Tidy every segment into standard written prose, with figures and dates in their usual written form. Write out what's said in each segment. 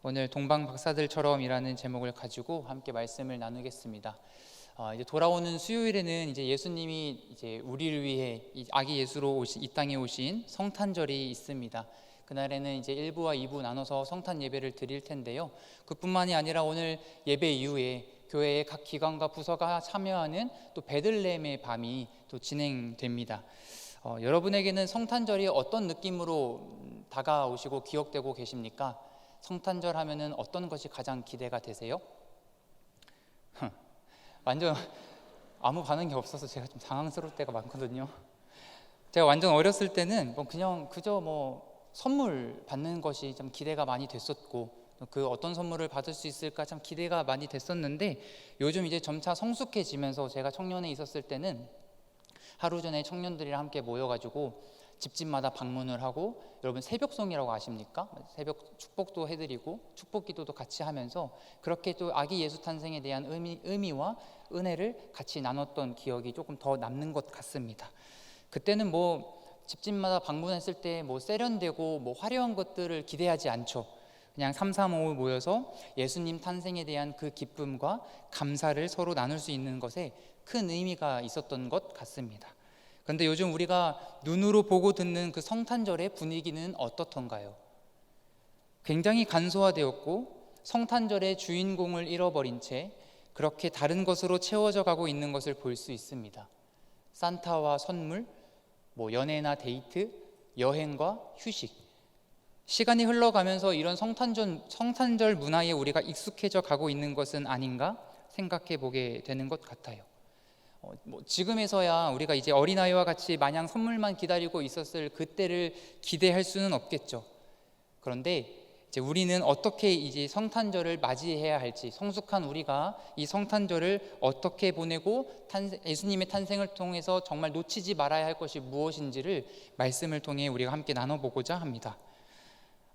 오늘 동방 박사들처럼이라는 제목을 가지고 함께 말씀을 나누겠습니다. 이제 돌아오는 수요일에는 이제 예수님이 이제 우리를 위해 아기 예수로 이 땅에 오신 성탄절이 있습니다. 그날에는 이제 1부와 2부 나눠서 성탄 예배를 드릴 텐데요. 그뿐만이 아니라 오늘 예배 이후에 교회의 각 기관과 부서가 참여하는 또 베들레헴의 밤이 또 진행됩니다. 여러분에게는 성탄절이 어떤 느낌으로 다가오시고 기억되고 계십니까? 성탄절 하면은 어떤 것이 가장 기대가 되세요? 완전 아무 반응이 없어서 제가 좀 당황스러울 때가 많거든요. 제가 완전 어렸을 때는 그냥 그저 선물 받는 것이 좀 기대가 많이 됐었고, 그 어떤 선물을 받을 수 있을까 참 기대가 많이 됐었는데, 요즘 이제 점차 성숙해지면서 제가 청년에 있었을 때는 하루 전에 청년들이랑 함께 모여가지고 집집마다 방문을 하고, 여러분 새벽송이라고 아십니까? 새벽 축복도 해드리고 축복 기도도 같이 하면서 그렇게 또 아기 예수 탄생에 대한 의미와 은혜를 같이 나눴던 기억이 조금 더 남는 것 같습니다. 그때는 집집마다 방문했을 때 세련되고 화려한 것들을 기대하지 않죠. 그냥 335 모여서 예수님 탄생에 대한 그 기쁨과 감사를 서로 나눌 수 있는 것에 큰 의미가 있었던 것 같습니다. 그런데 요즘 우리가 눈으로 보고 듣는 그 성탄절의 분위기는 어떻던가요? 굉장히 간소화되었고 성탄절의 주인공을 잃어버린 채 그렇게 다른 것으로 채워져 가고 있는 것을 볼 수 있습니다. 산타와 선물, 연애나 데이트, 여행과 휴식. 시간이 흘러가면서 이런 성탄절 문화에 우리가 익숙해져 가고 있는 것은 아닌가 생각해 보게 되는 것 같아요. 지금에서야 우리가 이제 어린아이와 같이 마냥 선물만 기다리고 있었을 그때를 기대할 수는 없겠죠. 그런데 이제 우리는 어떻게 이제 성탄절을 맞이해야 할지, 성숙한 우리가 이 성탄절을 어떻게 보내고 예수님의 탄생을 통해서 정말 놓치지 말아야 할 것이 무엇인지를 말씀을 통해 우리가 함께 나눠보고자 합니다.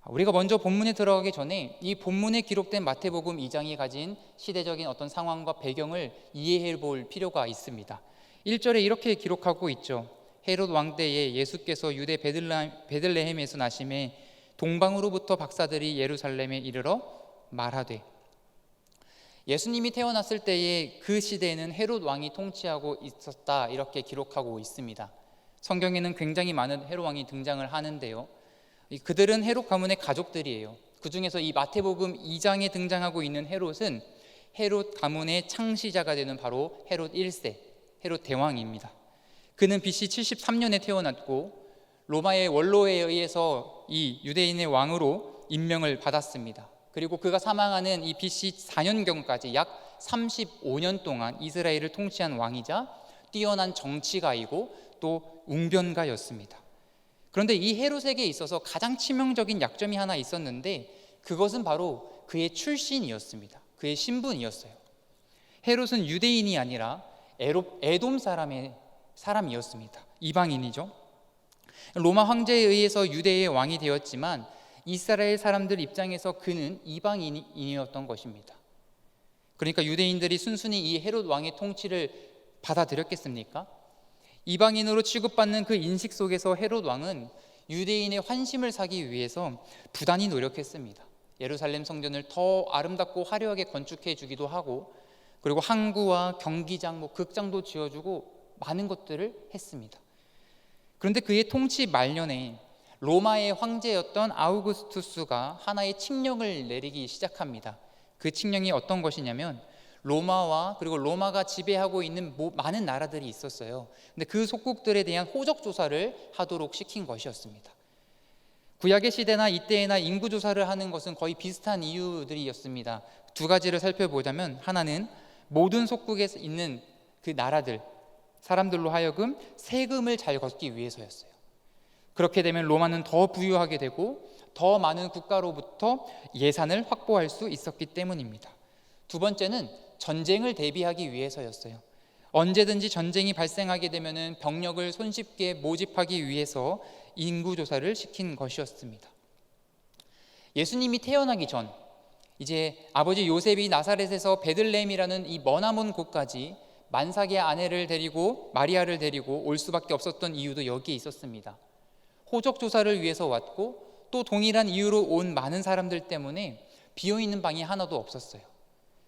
우리가 먼저 본문에 들어가기 전에 이 본문에 기록된 마태복음 2장이 가진 시대적인 어떤 상황과 배경을 이해해 볼 필요가 있습니다. 1절에 이렇게 기록하고 있죠. 헤롯 왕 때에 예수께서 유대 베들레헴에서 나심에 동방으로부터 박사들이 예루살렘에 이르러 말하되. 예수님이 태어났을 때에 그 시대에는 헤롯 왕이 통치하고 있었다, 이렇게 기록하고 있습니다. 성경에는 굉장히 많은 헤롯 왕이 등장을 하는데요, 그들은 헤롯 가문의 가족들이에요. 그 중에서 이 마태복음 2장에 등장하고 있는 헤롯은 헤롯 가문의 창시자가 되는 바로 헤롯 1세, 헤롯 대왕입니다. 그는 BC 73년에 태어났고 로마의 원로에 의해서 이 유대인의 왕으로 임명을 받았습니다. 그리고 그가 사망하는 이 BC 4년경까지 약 35년 동안 이스라엘을 통치한 왕이자 뛰어난 정치가이고 또 웅변가였습니다. 그런데 이 헤롯에게 있어서 가장 치명적인 약점이 하나 있었는데, 그것은 바로 그의 출신이었습니다. 그의 신분이었어요. 헤롯은 유대인이 아니라 에돔 사람이었습니다. 이방인이죠. 로마 황제에 의해서 유대의 왕이 되었지만 이스라엘 사람들 입장에서 그는 이방인이었던 것입니다. 그러니까 유대인들이 순순히 이 헤롯 왕의 통치를 받아들였겠습니까? 이방인으로 취급받는 그 인식 속에서 헤롯 왕은 유대인의 환심을 사기 위해서 부단히 노력했습니다. 예루살렘 성전을 더 아름답고 화려하게 건축해 주기도 하고, 그리고 항구와 경기장, 극장도 지어주고 많은 것들을 했습니다. 그런데 그의 통치 말년에 로마의 황제였던 아우구스투스가 하나의 칙령을 내리기 시작합니다. 그 칙령이 어떤 것이냐면, 로마와 그리고 로마가 지배하고 있는 많은 나라들이 있었어요. 근데 그 속국들에 대한 호적 조사를 하도록 시킨 것이었습니다. 구약의 시대나 이때나 인구 조사를 하는 것은 거의 비슷한 이유들이었습니다. 두 가지를 살펴보자면, 하나는 모든 속국에 있는 그 나라들, 사람들로 하여금 세금을 잘 걷기 위해서였어요. 그렇게 되면 로마는 더 부유하게 되고 더 많은 국가로부터 예산을 확보할 수 있었기 때문입니다. 두 번째는 전쟁을 대비하기 위해서였어요. 언제든지 전쟁이 발생하게 되면 병력을 손쉽게 모집하기 위해서 인구조사를 시킨 것이었습니다. 예수님이 태어나기 전, 이제 아버지 요셉이 나사렛에서 베들레헴이라는 이 머나먼 곳까지 만삭의 아내를 데리고, 마리아를 데리고 올 수밖에 없었던 이유도 여기에 있었습니다. 호적 조사를 위해서 왔고, 또 동일한 이유로 온 많은 사람들 때문에 비어있는 방이 하나도 없었어요.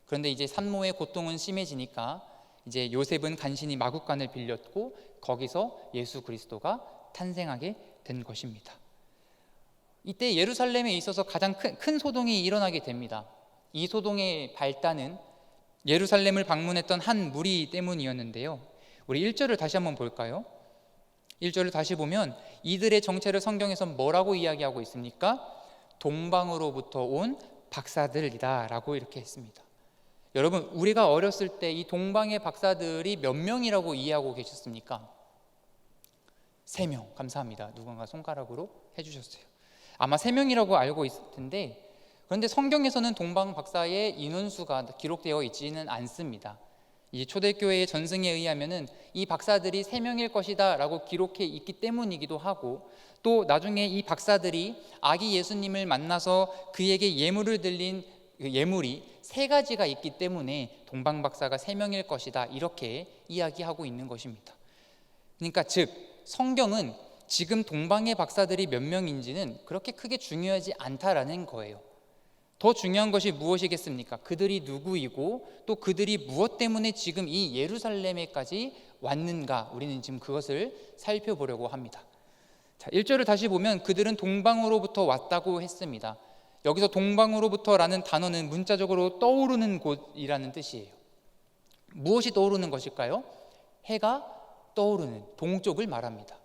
그런데 이제 산모의 고통은 심해지니까 이제 요셉은 간신히 마구간을 빌렸고 거기서 예수 그리스도가 탄생하게 된 것입니다. 이때 예루살렘에 있어서 가장 큰 소동이 일어나게 됩니다. 이 소동의 발단은 예루살렘을 방문했던 한 무리 때문이었는데요. 우리 1절을 다시 한번 볼까요? 1절을 다시 보면 이들의 정체를 성경에서 뭐라고 이야기하고 있습니까? 동방으로부터 온 박사들이다 라고 이렇게 했습니다. 여러분, 우리가 어렸을 때 이 동방의 박사들이 몇 명이라고 이해하고 계셨습니까? 3명. 감사합니다. 누군가 손가락으로 해주셨어요. 아마 3명이라고 알고 있을 텐데, 그런데 성경에서는 동방 박사의 인원수가 기록되어 있지는 않습니다. 이 초대교회의 전승에 의하면은 이 박사들이 3명일 것이다 라고 기록해 있기 때문이기도 하고, 또 나중에 이 박사들이 아기 예수님을 만나서 그에게 예물을 드린 그 예물이 3가지가 있기 때문에 동방 박사가 3명일 것이다 이렇게 이야기하고 있는 것입니다. 그러니까 즉 성경은 지금 동방의 박사들이 몇 명인지는 그렇게 크게 중요하지 않다라는 거예요. 더 중요한 것이 무엇이겠습니까? 그들이 누구이고 또 그들이 무엇 때문에 지금 이 예루살렘에까지 왔는가, 우리는 지금 그것을 살펴보려고 합니다. 자, 1절을 다시 보면 그들은 동방으로부터 왔다고 했습니다. 여기서 동방으로부터라는 단어는 문자적으로 떠오르는 곳이라는 뜻이에요. 무엇이 떠오르는 것일까요? 해가 떠오르는 동쪽을 말합니다.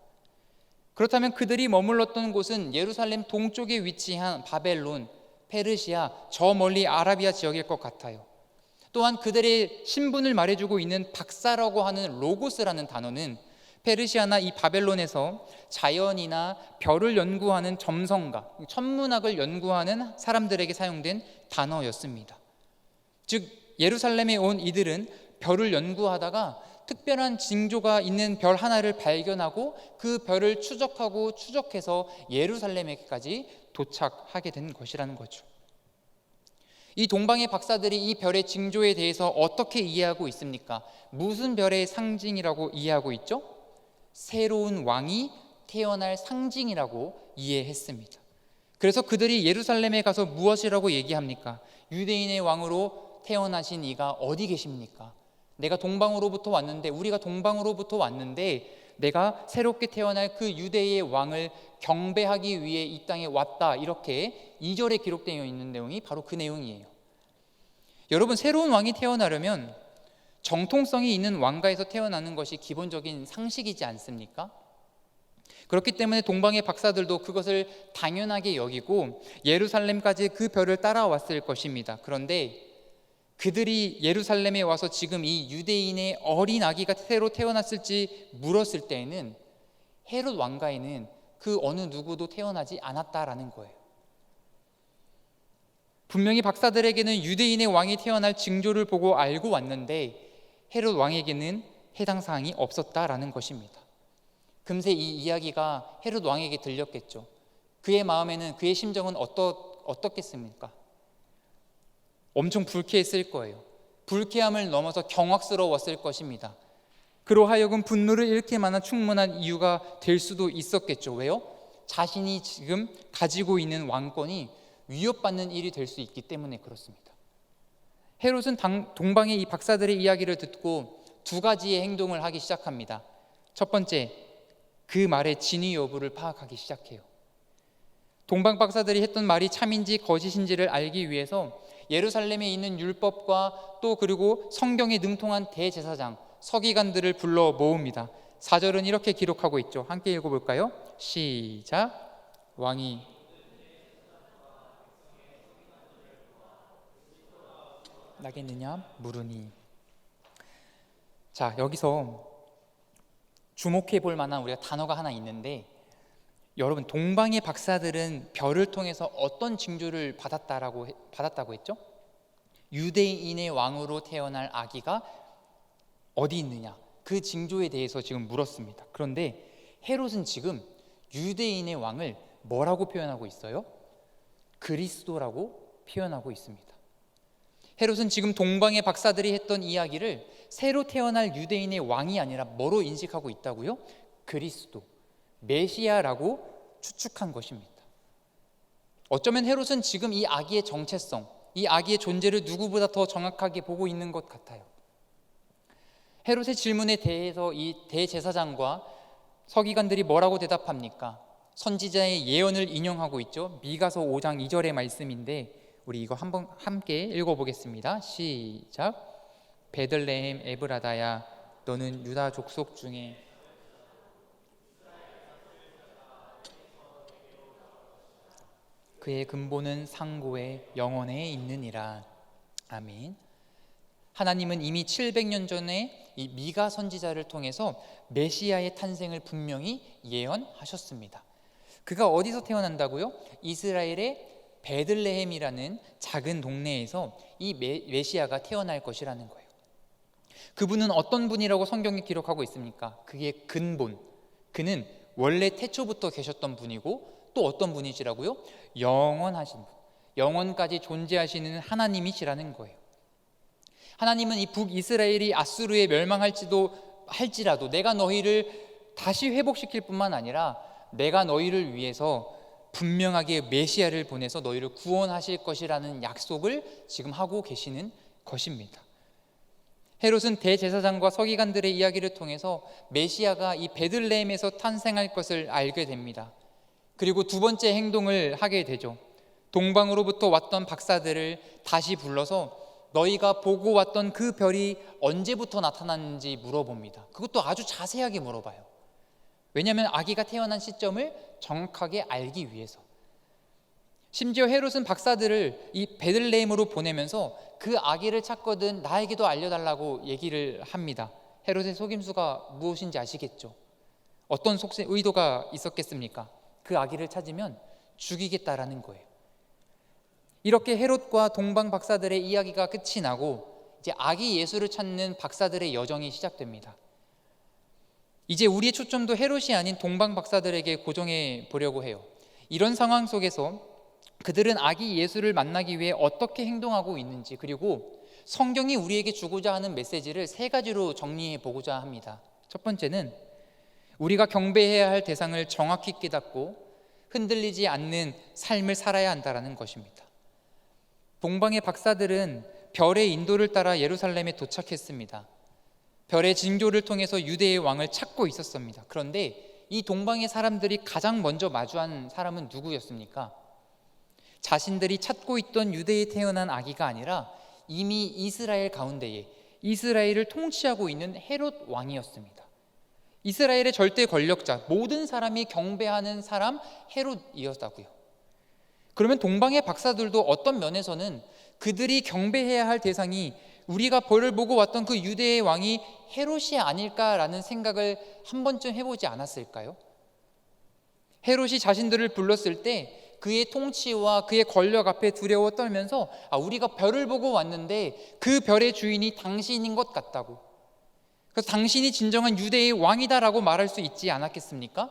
그렇다면 그들이 머물렀던 곳은 예루살렘 동쪽에 위치한 바벨론, 페르시아, 저 멀리 아라비아 지역일 것 같아요. 또한 그들의 신분을 말해주고 있는 박사라고 하는 로고스라는 단어는 페르시아나 이 바벨론에서 자연이나 별을 연구하는 점성가, 천문학을 연구하는 사람들에게 사용된 단어였습니다. 즉 예루살렘에 온 이들은 별을 연구하다가 특별한 징조가 있는 별 하나를 발견하고 그 별을 추적하고 추적해서 예루살렘에까지 도착하게 된 것이라는 거죠. 이 동방의 박사들이 이 별의 징조에 대해서 어떻게 이해하고 있습니까? 무슨 별의 상징이라고 이해하고 있죠? 새로운 왕이 태어날 상징이라고 이해했습니다. 그래서 그들이 예루살렘에 가서 무엇이라고 얘기합니까? 유대인의 왕으로 태어나신 이가 어디 계십니까? 내가 동방으로부터 왔는데, 우리가 동방으로부터 왔는데 내가 새롭게 태어날 그 유대의 왕을 경배하기 위해 이 땅에 왔다, 이렇게 2절에 기록되어 있는 내용이 바로 그 내용이에요. 여러분, 새로운 왕이 태어나려면 정통성이 있는 왕가에서 태어나는 것이 기본적인 상식이지 않습니까? 그렇기 때문에 동방의 박사들도 그것을 당연하게 여기고 예루살렘까지 그 별을 따라왔을 것입니다. 그런데 그들이 예루살렘에 와서 지금 이 유대인의 어린 아기가 새로 태어났을지 물었을 때에는 헤롯 왕가에는 그 어느 누구도 태어나지 않았다라는 거예요. 분명히 박사들에게는 유대인의 왕이 태어날 징조를 보고 알고 왔는데 헤롯 왕에게는 해당 사항이 없었다라는 것입니다. 금세 이 이야기가 헤롯 왕에게 들렸겠죠. 그의 마음에는, 그의 심정은 어떻겠습니까? 엄청 불쾌했을 거예요. 불쾌함을 넘어서 경악스러웠을 것입니다. 그로 하여금 분노를 일으킬 만한 충분한 이유가 될 수도 있었겠죠. 왜요? 자신이 지금 가지고 있는 왕권이 위협받는 일이 될 수 있기 때문에 그렇습니다. 헤롯은 동방의 이 박사들의 이야기를 듣고 2가지의 행동을 하기 시작합니다. 첫 번째, 그 말의 진위 여부를 파악하기 시작해요. 동방 박사들이 했던 말이 참인지 거짓인지를 알기 위해서 예루살렘에 있는 율법과 또 그리고 성경에 능통한 대제사장, 서기관들을 불러 모읍니다. 4절은 이렇게 기록하고 있죠. 함께 읽어볼까요? 시작. 왕이 나겠느냐 물으니. 자, 여기서 주목해 볼 만한 우리가 단어가 하나 있는데, 여러분, 동방의 박사들은 별을 통해서 어떤 징조를 받았다고 했죠? 유대인의 왕으로 태어날 아기가 어디 있느냐, 그 징조에 대해서 지금 물었습니다. 그런데 헤롯은 지금 유대인의 왕을 뭐라고 표현하고 있어요? 그리스도라고 표현하고 있습니다. 헤롯은 지금 동방의 박사들이 했던 이야기를 새로 태어날 유대인의 왕이 아니라 뭐로 인식하고 있다고요? 그리스도, 메시아라고 추측한 것입니다. 어쩌면 헤롯은 지금 이 아기의 정체성, 이 아기의 존재를 누구보다 더 정확하게 보고 있는 것 같아요. 헤롯의 질문에 대해서 이 대제사장과 서기관들이 뭐라고 대답합니까? 선지자의 예언을 인용하고 있죠. 미가서 5장 2절의 말씀인데 우리 이거 한번 함께 읽어보겠습니다. 시작. 베들레헴 에브라다야, 너는 유다 족속 중에 그의 근본은 상고의 영원에 있느니라. 아멘. 하나님은 이미 700년 전에 이 미가 선지자를 통해서 메시아의 탄생을 분명히 예언하셨습니다. 그가 어디서 태어난다고요? 이스라엘의 베들레헴이라는 작은 동네에서 이 메시아가 태어날 것이라는 거예요. 그분은 어떤 분이라고 성경이 기록하고 있습니까? 그의 근본, 그는 원래 태초부터 계셨던 분이고 또 어떤 분이시라고요? 영원하신 분, 영원까지 존재하시는 하나님이시라는 거예요. 하나님은 이 북이스라엘이 아수르에 멸망할지라도 내가 너희를 다시 회복시킬 뿐만 아니라 내가 너희를 위해서 분명하게 메시아를 보내서 너희를 구원하실 것이라는 약속을 지금 하고 계시는 것입니다. 헤롯은 대제사장과 서기관들의 이야기를 통해서 메시아가 이 베들레헴에서 탄생할 것을 알게 됩니다. 그리고 두 번째 행동을 하게 되죠. 동방으로부터 왔던 박사들을 다시 불러서 너희가 보고 왔던 그 별이 언제부터 나타났는지 물어봅니다. 그것도 아주 자세하게 물어봐요. 왜냐하면 아기가 태어난 시점을 정확하게 알기 위해서. 심지어 헤롯은 박사들을 이 베들레헴으로 보내면서 그 아기를 찾거든 나에게도 알려달라고 얘기를 합니다. 헤롯의 속임수가 무엇인지 아시겠죠? 어떤 의도가 있었겠습니까? 그 아기를 찾으면 죽이겠다라는 거예요. 이렇게 헤롯과 동방 박사들의 이야기가 끝이 나고 이제 아기 예수를 찾는 박사들의 여정이 시작됩니다. 이제 우리의 초점도 헤롯이 아닌 동방 박사들에게 고정해 보려고 해요. 이런 상황 속에서 그들은 아기 예수를 만나기 위해 어떻게 행동하고 있는지, 그리고 성경이 우리에게 주고자 하는 메시지를 세 가지로 정리해 보고자 합니다. 첫 번째는 우리가 경배해야 할 대상을 정확히 깨닫고 흔들리지 않는 삶을 살아야 한다는 것입니다. 동방의 박사들은 별의 인도를 따라 예루살렘에 도착했습니다. 별의 징조를 통해서 유대의 왕을 찾고 있었습니다. 그런데 이 동방의 사람들이 가장 먼저 마주한 사람은 누구였습니까? 자신들이 찾고 있던 유대에 태어난 아기가 아니라 이미 이스라엘 가운데에 이스라엘을 통치하고 있는 헤롯 왕이었습니다. 이스라엘의 절대 권력자, 모든 사람이 경배하는 사람 헤롯이었다고요. 그러면 동방의 박사들도 어떤 면에서는 그들이 경배해야 할 대상이 우리가 벌을 보고 왔던 그 유대의 왕이 헤롯이 아닐까라는 생각을 한 번쯤 해보지 않았을까요? 헤롯이 자신들을 불렀을 때 그의 통치와 그의 권력 앞에 두려워 떨면서 우리가 별을 보고 왔는데 그 별의 주인이 당신인 것 같다고, 그래서 당신이 진정한 유대의 왕이다라고 말할 수 있지 않았겠습니까?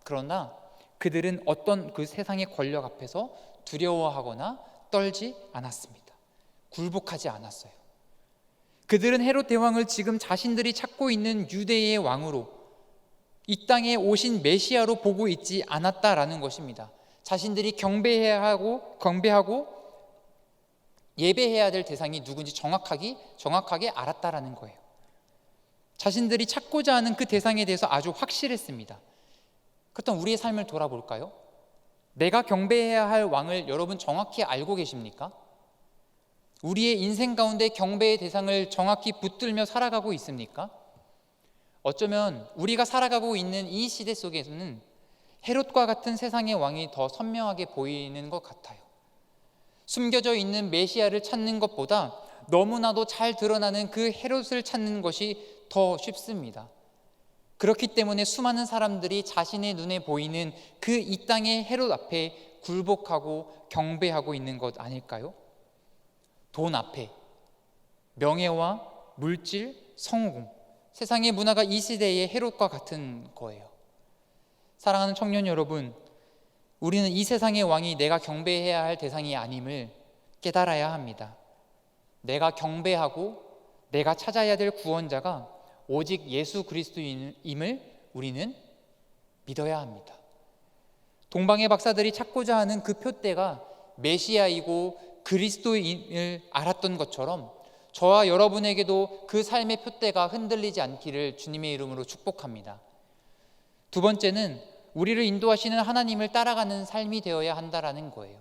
그러나 그들은 어떤 그 세상의 권력 앞에서 두려워하거나 떨지 않았습니다. 굴복하지 않았어요. 그들은 헤롯 대왕을 지금 자신들이 찾고 있는 유대의 왕으로, 이 땅에 오신 메시아로 보고 있지 않았다라는 것입니다. 자신들이 경배하고 예배해야 될 대상이 누군지 정확하게 알았다라는 거예요. 자신들이 찾고자 하는 그 대상에 대해서 아주 확실했습니다. 그렇다면 우리의 삶을 돌아볼까요? 내가 경배해야 할 왕을 여러분 정확히 알고 계십니까? 우리의 인생 가운데 경배의 대상을 정확히 붙들며 살아가고 있습니까? 어쩌면 우리가 살아가고 있는 이 시대 속에서는 헤롯과 같은 세상의 왕이 더 선명하게 보이는 것 같아요. 숨겨져 있는 메시아를 찾는 것보다 너무나도 잘 드러나는 그 헤롯을 찾는 것이 더 쉽습니다. 그렇기 때문에 수많은 사람들이 자신의 눈에 보이는 그 이 땅의 헤롯 앞에 굴복하고 경배하고 있는 것 아닐까요? 돈 앞에 명예와 물질, 성공, 세상의 문화가 이 시대의 헤롯과 같은 거예요. 사랑하는 청년 여러분, 우리는 이 세상의 왕이 내가 경배해야 할 대상이 아님을 깨달아야 합니다. 내가 경배하고 내가 찾아야 될 구원자가 오직 예수 그리스도임을 우리는 믿어야 합니다. 동방의 박사들이 찾고자 하는 그 표대가 메시아이고 그리스도인을 알았던 것처럼 저와 여러분에게도 그 삶의 표대가 흔들리지 않기를 주님의 이름으로 축복합니다. 두 번째는 우리를 인도하시는 하나님을 따라가는 삶이 되어야 한다라는 거예요.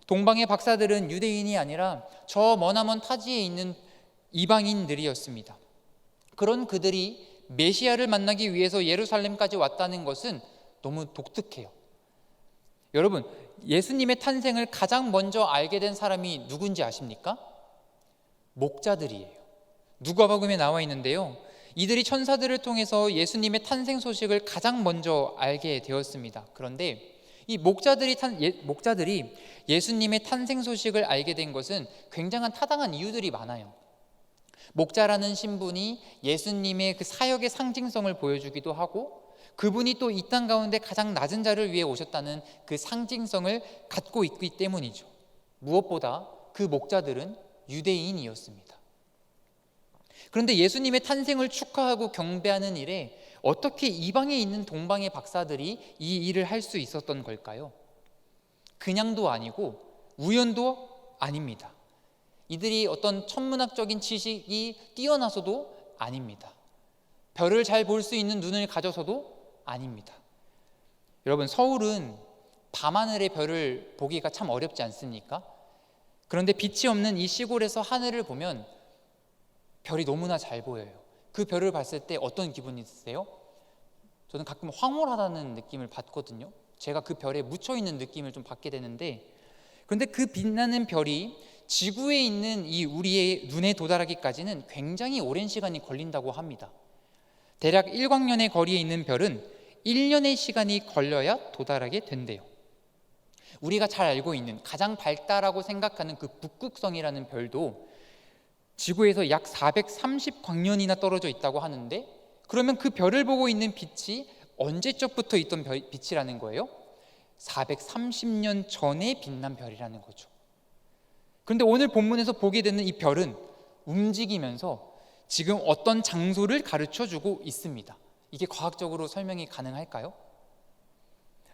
동방의 박사들은 유대인이 아니라 저 머나먼 타지에 있는 이방인들이었습니다. 그런 그들이 메시아를 만나기 위해서 예루살렘까지 왔다는 것은 너무 독특해요. 여러분, 예수님의 탄생을 가장 먼저 알게 된 사람이 누군지 아십니까? 목자들이에요. 누가복음에 나와 있는데요, 이들이 천사들을 통해서 예수님의 탄생 소식을 가장 먼저 알게 되었습니다. 그런데 이 목자들이 예수님의 탄생 소식을 알게 된 것은 굉장한 타당한 이유들이 많아요. 목자라는 신분이 예수님의 그 사역의 상징성을 보여주기도 하고, 그분이 또 이 땅 가운데 가장 낮은 자를 위해 오셨다는 그 상징성을 갖고 있기 때문이죠. 무엇보다 그 목자들은 유대인이었습니다. 그런데 예수님의 탄생을 축하하고 경배하는 일에 어떻게 이방에 있는 동방의 박사들이 이 일을 할 수 있었던 걸까요? 그냥도 아니고 우연도 아닙니다. 이들이 어떤 천문학적인 지식이 뛰어나서도 아닙니다. 별을 잘 볼 수 있는 눈을 가져서도 아닙니다. 여러분, 서울은 밤하늘의 별을 보기가 참 어렵지 않습니까? 그런데 빛이 없는 이 시골에서 하늘을 보면 별이 너무나 잘 보여요. 그 별을 봤을 때 어떤 기분이 드세요? 저는 가끔 황홀하다는 느낌을 받거든요. 제가 그 별에 묻혀있는 느낌을 좀 받게 되는데, 그런데 그 빛나는 별이 지구에 있는 이 우리의 눈에 도달하기까지는 굉장히 오랜 시간이 걸린다고 합니다. 대략 일광년의 거리에 있는 별은 1년의 시간이 걸려야 도달하게 된대요. 우리가 잘 알고 있는 가장 밝다라고 생각하는 그 북극성이라는 별도 지구에서 약 430광년이나 떨어져 있다고 하는데, 그러면 그 별을 보고 있는 빛이 언제적부터 있던 빛이라는 거예요? 430년 전에 빛난 별이라는 거죠. 그런데 오늘 본문에서 보게 되는 이 별은 움직이면서 지금 어떤 장소를 가르쳐주고 있습니다. 이게 과학적으로 설명이 가능할까요?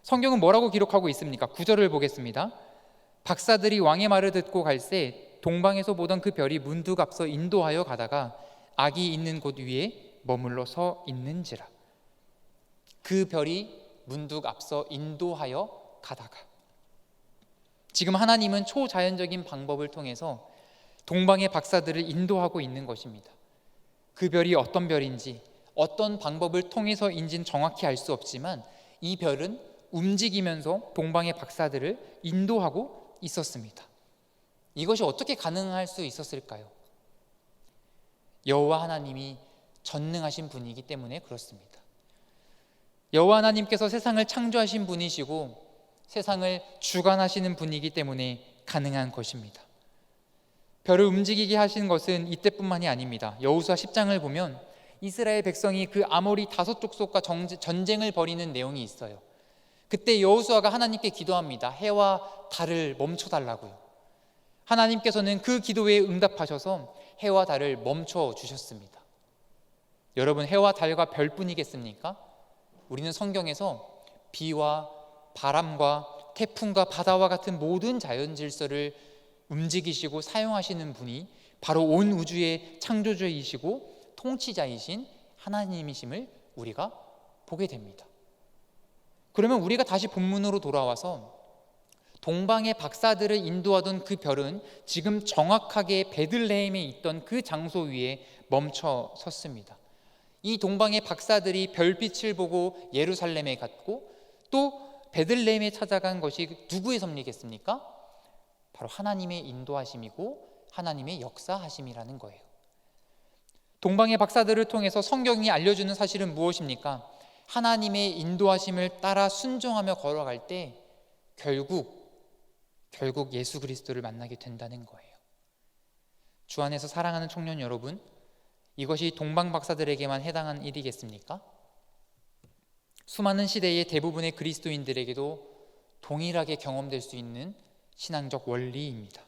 성경은 뭐라고 기록하고 있습니까? 9절을 보겠습니다. 박사들이 왕의 말을 듣고 갈새 동방에서 보던 그 별이 문득 앞서 인도하여 가다가 악이 있는 곳 위에 머물러 서 있는지라. 그 별이 문득 앞서 인도하여 가다가, 지금 하나님은 초자연적인 방법을 통해서 동방의 박사들을 인도하고 있는 것입니다. 그 별이 어떤 별인지, 어떤 방법을 통해서인지는 정확히 알 수 없지만 이 별은 움직이면서 동방의 박사들을 인도하고 있었습니다. 이것이 어떻게 가능할 수 있었을까요? 여호와 하나님이 전능하신 분이기 때문에 그렇습니다. 여호와 하나님께서 세상을 창조하신 분이시고 세상을 주관하시는 분이기 때문에 가능한 것입니다. 별을 움직이게 하신 것은 이때뿐만이 아닙니다. 여호수아 10장을 보면 이스라엘 백성이 그 아모리 다섯 족속과 전쟁을 벌이는 내용이 있어요. 그때 여호수아가 하나님께 기도합니다. 해와 달을 멈춰달라고요. 하나님께서는 그 기도에 응답하셔서 해와 달을 멈춰 주셨습니다. 여러분, 해와 달과 별뿐이겠습니까? 우리는 성경에서 비와 바람과 태풍과 바다와 같은 모든 자연 질서를 움직이시고 사용하시는 분이 바로 온 우주의 창조주이시고 통치자이신 하나님이심을 우리가 보게 됩니다. 그러면 우리가 다시 본문으로 돌아와서 동방의 박사들을 인도하던 그 별은 지금 정확하게 베들레헴에 있던 그 장소 위에 멈춰 섰습니다. 이 동방의 박사들이 별빛을 보고 예루살렘에 갔고 또 베들레헴에 찾아간 것이 누구의 섭리겠습니까? 바로 하나님의 인도하심이고 하나님의 역사하심이라는 거예요. 동방의 박사들을 통해서 성경이 알려주는 사실은 무엇입니까? 하나님의 인도하심을 따라 순종하며 걸어갈 때 결국 예수 그리스도를 만나게 된다는 거예요. 주 안에서 사랑하는 청년 여러분, 이것이 동방 박사들에게만 해당한 일이겠습니까? 수많은 시대의 대부분의 그리스도인들에게도 동일하게 경험될 수 있는 신앙적 원리입니다.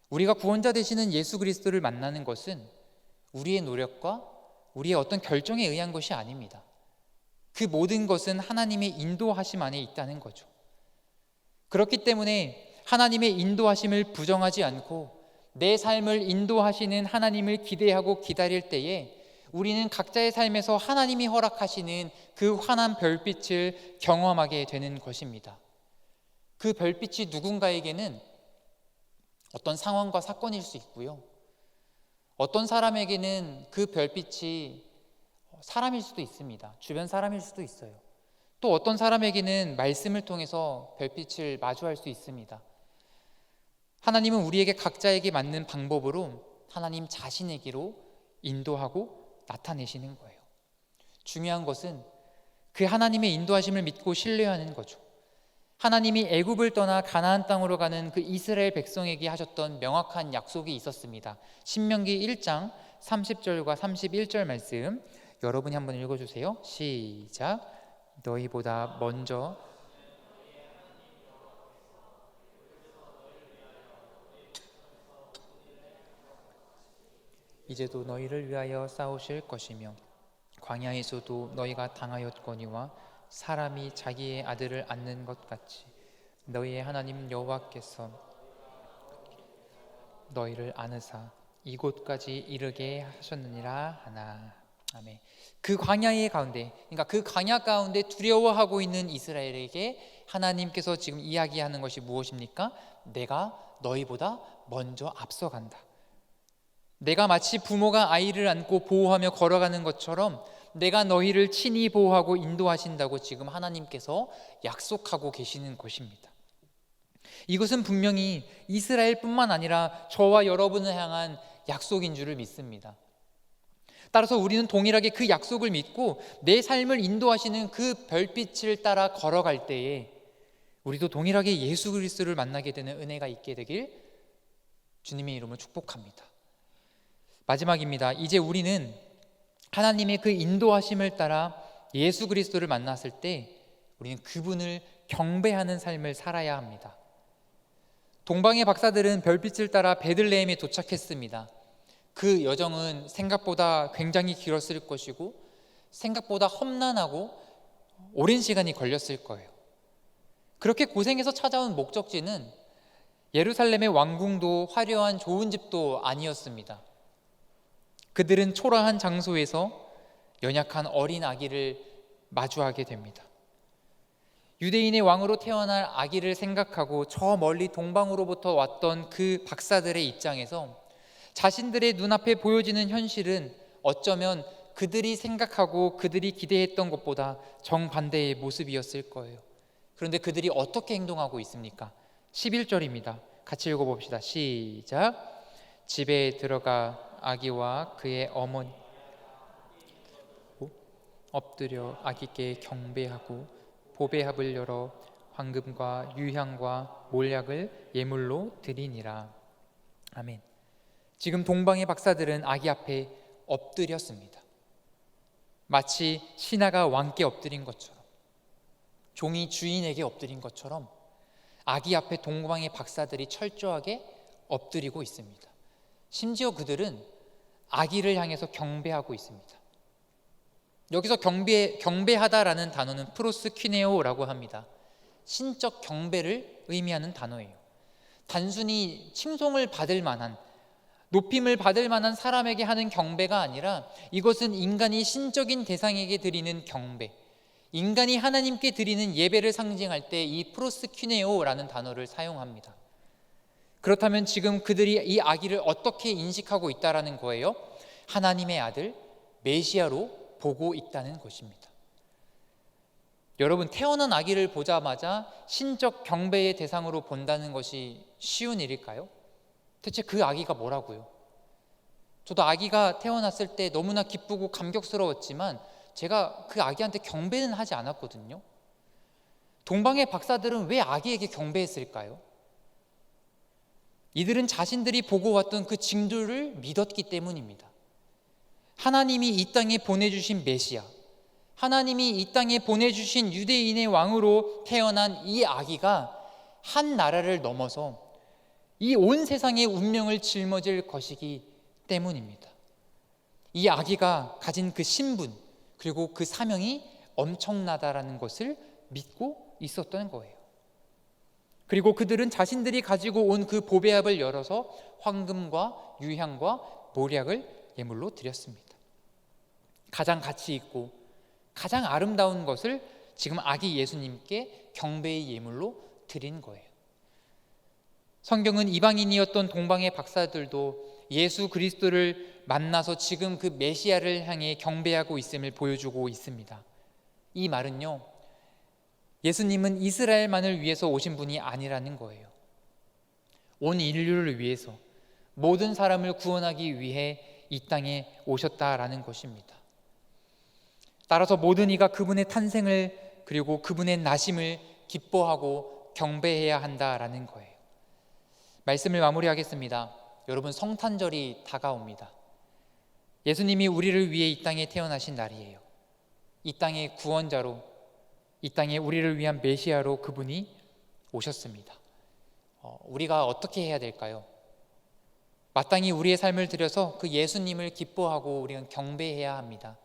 우리가 구원자 되시는 예수 그리스도를 만나는 것은 우리의 노력과 우리의 어떤 결정에 의한 것이 아닙니다. 그 모든 것은 하나님의 인도하심 안에 있다는 거죠. 그렇기 때문에 하나님의 인도하심을 부정하지 않고 내 삶을 인도하시는 하나님을 기대하고 기다릴 때에 우리는 각자의 삶에서 하나님이 허락하시는 그 환한 별빛을 경험하게 되는 것입니다. 그 별빛이 누군가에게는 어떤 상황과 사건일 수 있고요. 어떤 사람에게는 그 별빛이 사람일 수도 있습니다. 주변 사람일 수도 있어요. 또 어떤 사람에게는 말씀을 통해서 별빛을 마주할 수 있습니다. 하나님은 우리에게 각자에게 맞는 방법으로 하나님 자신에게로 인도하고 나타내시는 거예요. 중요한 것은 그 하나님의 인도하심을 믿고 신뢰하는 거죠. 하나님이 애굽을 떠나 가나안 땅으로 가는 그 이스라엘 백성에게 하셨던 명확한 약속이 있었습니다. 신명기 1장 30절과 31절 말씀 여러분이 한번 읽어주세요. 시작. 너희보다 먼저 이제도 너희를 위하여 싸우실 것이며 광야에서도 너희가 당하였거니와 사람이 자기의 아들을 안는 것 같이 너희의 하나님 여호와께서 너희를 안으사 이곳까지 이르게 하셨느니라 하나. 아멘. 그 광야의 가운데, 그러니까 그 광야 가운데 두려워하고 있는 이스라엘에게 하나님께서 지금 이야기하는 것이 무엇입니까? 내가 너희보다 먼저 앞서간다. 내가 마치 부모가 아이를 안고 보호하며 걸어가는 것처럼 내가 너희를 친히 보호하고 인도하신다고 지금 하나님께서 약속하고 계시는 것입니다. 이것은 분명히 이스라엘뿐만 아니라 저와 여러분을 향한 약속인 줄을 믿습니다. 따라서 우리는 동일하게 그 약속을 믿고 내 삶을 인도하시는 그 별빛을 따라 걸어갈 때에 우리도 동일하게 예수 그리스도를 만나게 되는 은혜가 있게 되길 주님의 이름으로 축복합니다. 마지막입니다. 이제 우리는 하나님의 그 인도하심을 따라 예수 그리스도를 만났을 때 우리는 그분을 경배하는 삶을 살아야 합니다. 동방의 박사들은 별빛을 따라 베들레헴에 도착했습니다. 그 여정은 생각보다 굉장히 길었을 것이고 생각보다 험난하고 오랜 시간이 걸렸을 거예요. 그렇게 고생해서 찾아온 목적지는 예루살렘의 왕궁도 화려한 좋은 집도 아니었습니다. 그들은 초라한 장소에서 연약한 어린 아기를 마주하게 됩니다. 유대인의 왕으로 태어날 아기를 생각하고 저 멀리 동방으로부터 왔던 그 박사들의 입장에서 자신들의 눈앞에 보여지는 현실은 어쩌면 그들이 생각하고 그들이 기대했던 것보다 정반대의 모습이었을 거예요. 그런데 그들이 어떻게 행동하고 있습니까? 11절입니다. 같이 읽어봅시다. 시작. 집에 들어가 아기와 그의 어머니 엎드려 아기께 경배하고 보배합을 열어 황금과 유향과 몰약을 예물로 드리니라. 아멘. 지금 동방의 박사들은 아기 앞에 엎드렸습니다. 마치 신하가 왕께 엎드린 것처럼, 종이 주인에게 엎드린 것처럼 아기 앞에 동방의 박사들이 철저하게 엎드리고 있습니다. 심지어 그들은 아기를 향해서 경배하고 있습니다. 여기서 경배하다라는 단어는 프로스퀴네오라고 합니다. 신적 경배를 의미하는 단어예요. 단순히 칭송을 받을 만한, 높임을 받을 만한 사람에게 하는 경배가 아니라 이것은 인간이 신적인 대상에게 드리는 경배, 인간이 하나님께 드리는 예배를 상징할 때 이 프로스퀴네오라는 단어를 사용합니다. 그렇다면 지금 그들이 이 아기를 어떻게 인식하고 있다라는 거예요? 하나님의 아들 메시아로 보고 있다는 것입니다. 여러분, 태어난 아기를 보자마자 신적 경배의 대상으로 본다는 것이 쉬운 일일까요? 대체 그 아기가 뭐라고요? 저도 아기가 태어났을 때 너무나 기쁘고 감격스러웠지만 제가 그 아기한테 경배는 하지 않았거든요. 동방의 박사들은 왜 아기에게 경배했을까요? 이들은 자신들이 보고 왔던 그 징조를 믿었기 때문입니다. 하나님이 이 땅에 보내주신 메시아, 하나님이 이 땅에 보내주신 유대인의 왕으로 태어난 이 아기가 한 나라를 넘어서 이 온 세상의 운명을 짊어질 것이기 때문입니다. 이 아기가 가진 그 신분 그리고 그 사명이 엄청나다라는 것을 믿고 있었던 거예요. 그리고 그들은 자신들이 가지고 온 그 보배압을 열어서 황금과 유향과 모략을 예물로 드렸습니다. 가장 가치 있고 가장 아름다운 것을 지금 아기 예수님께 경배의 예물로 드린 거예요. 성경은 이방인이었던 동방의 박사들도 예수 그리스도를 만나서 지금 그 메시아를 향해 경배하고 있음을 보여주고 있습니다. 이 말은요, 예수님은 이스라엘만을 위해서 오신 분이 아니라는 거예요. 온 인류를 위해서, 모든 사람을 구원하기 위해 이 땅에 오셨다라는 것입니다. 따라서 모든 이가 그분의 탄생을 그리고 그분의 나심을 기뻐하고 경배해야 한다라는 거예요. 말씀을 마무리하겠습니다. 여러분, 성탄절이 다가옵니다. 예수님이 우리를 위해 이 땅에 태어나신 날이에요. 이 땅의 구원자로, 이 땅에 우리를 위한 메시아로 그분이 오셨습니다. 우리가 어떻게 해야 될까요? 마땅히 우리의 삶을 들여서 그 예수님을 기뻐하고 우리는 경배해야 합니다.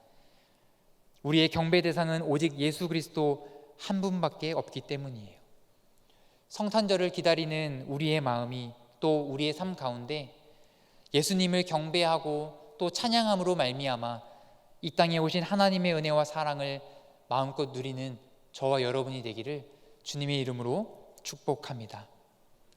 우리의 경배 대상은 오직 예수 그리스도 한 분밖에 없기 때문이에요. 성탄절을 기다리는 우리의 마음이 또 우리의 삶 가운데 예수님을 경배하고 또 찬양함으로 말미암아 이 땅에 오신 하나님의 은혜와 사랑을 마음껏 누리는 저와 여러분이 되기를 주님의 이름으로 축복합니다.